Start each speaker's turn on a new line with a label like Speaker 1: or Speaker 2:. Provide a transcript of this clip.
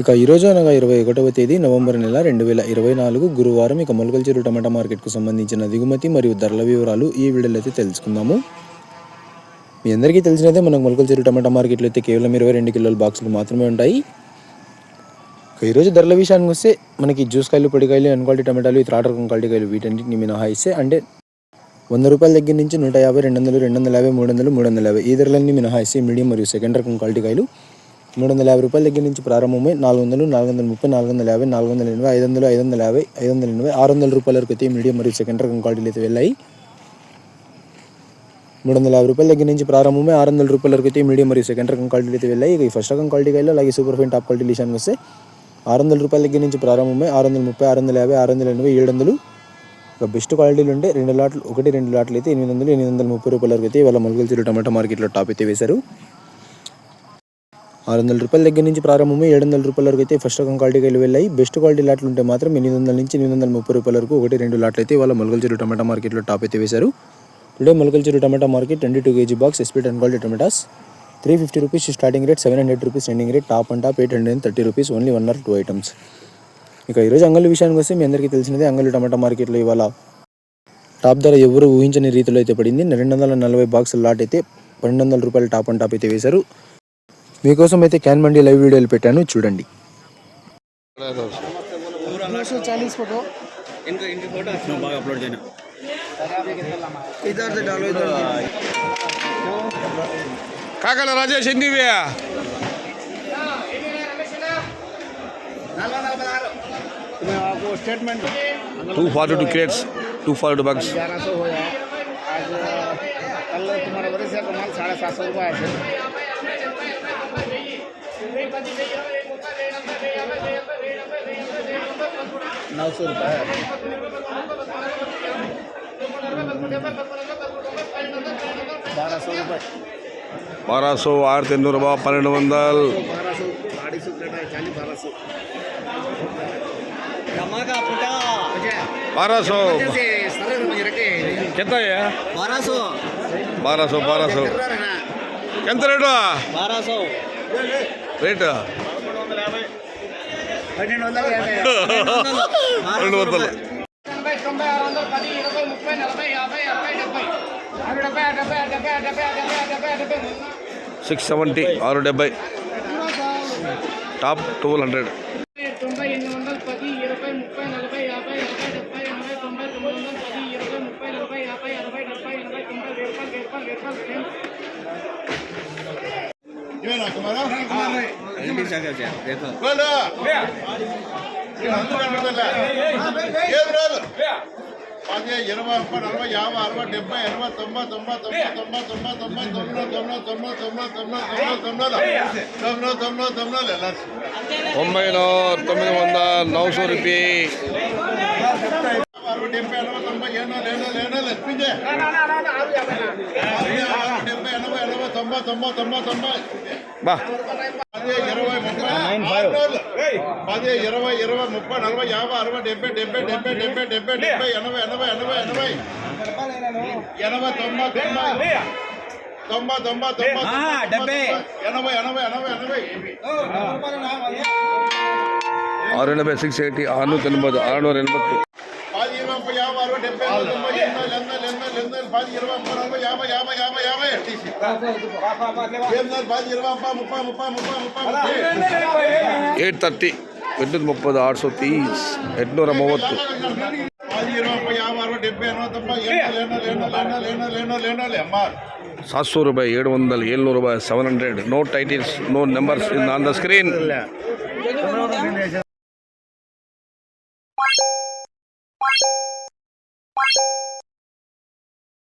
Speaker 1: ఇక ఈరోజు అనగా 21వ తేదీ నవంబర్ నెల 2024 గురువారం. ఇక మొలకల్చెరువు టమాటా మార్కెట్కు సంబంధించిన దిగుమతి మరియు ధరల వివరాలు ఈ వీడియోలో అయితే తెలుసుకుందాము. మీ అందరికీ తెలిసినదే మనకు మొలకల్చెరువు టమాటా మార్కెట్లో అయితే కేవలం 22 కిలోల బాక్సులు మాత్రమే ఉంటాయి. ఇక ఈరోజు ధరల విషయానికి వస్తే మనకి జ్యూస్ కాయలు, పొడికాయలు, ఎన్ క్వాలిటీ టమాటాలు, త్రాట రకం క్వాలిటీ కాయలు వీటన్నిటిని మినహాయిస్తే అంటే 100 రూపాయల దగ్గర నుంచి 150, 200, 250, 300, 350 ఈ ధరలన్నీ మినహాయిస్తే మీడియం మరియు సెకండ్ రకం క్వాలిటీ కాయలు 350 రూపాయల దగ్గర నుంచి ప్రారంభమై 400, 430, 450, 480, 500, 550, 580, 600 రూపాయల వరకు అయితే మీడియం మరియు సెకండ్ రకం క్వాలిటీలు అయితే వెళ్ళాయి. 350 రూపాయల దగ్గర నుంచి ప్రారంభమై 600 రూపాయల వరకు అయితే మీడియం మరియు సెకండ్ రకం క్వాలిటీలు అయితే వెళ్ళాయి. ఇక ఈ ఫస్ట్ రకం క్వాలిటీ కాయలు అలాగే సూపర్ ఫైన్ టాప్ క్వాలిటీ విషయానికి వస్తే 600 రూపాయల దగ్గర నుంచి ప్రారంభమై 630, 650, 680, 700. ఇక బెస్ట్ క్వాలిటీలు ఉంటే 2 లాట్లు, 2 లాట్లు అయితే 800, 830 రూపాయల వరకు అయితే వాళ్ళ మొలకల్చెరువు టమాటా మార్కెట్లో టాప్ అయితే వేశారు. 600 రూపాయల దగ్గర నుంచి ప్రారంభమై 700 రూపాయల వరకు అయితే ఫస్ట్ రకం క్వాలిటీ కాయలు వెళ్ళాయి. బెస్ట్ క్వాలిటీ లాట్లు ఉంటే మాత్రం 800 నుంచి 830 రూపాయల వరకు 1-2 లాట్లు అయితే వాళ్ళ మొలకల్చెరువు టమాటా మార్కెట్లో టాప్ అయితే వేశారు. Today Molakalacheruvu tomato market 22 kg box SP 10 quality tomatoes 350 rupees starting rate, 700 rupees ending rate, top and top 830 rupees, only 1 or 2 items. ఇక ఈరోజు అంగళ్ళు విషయానికి వస్తే మీ అందరికీ తెలిసినదే అంగళ్ళు టమాటా మార్కెట్లో ఇవాళ టాప్ ధర ఎవరు ఊహించని రీతిలో అయితే పడింది. 240 బాక్సుల లాట్ అయితే 1200 రూపాయలు టాప్ అండ్ టాప్ అయితే వేశారు. మీకోసం అయితే క్యాన్ మండీ లైవ్ వీడియోలు పెట్టాను, చూడండి.
Speaker 2: కాకల రాజేష్ ఎన్ని 242 crates, 242 bags.
Speaker 3: तुम्हारा बड़े से कमाल 750 रुपये है. 900 रुपये 1200 रुपये
Speaker 2: 1200, 1300 रुपये, 1200,
Speaker 3: 250 प्लेट है 1200
Speaker 2: 1200 कितना है?
Speaker 3: 1200
Speaker 2: ఎంత రేటు?
Speaker 3: 1200
Speaker 2: rate
Speaker 3: 1200
Speaker 2: 670, 670, top 1200. 900 రూపాయ 680, 680, 680. $830, 830, 830, 830. 700 रुपये, 700, 700 रुपये, 700. No titles, no numbers on the screen.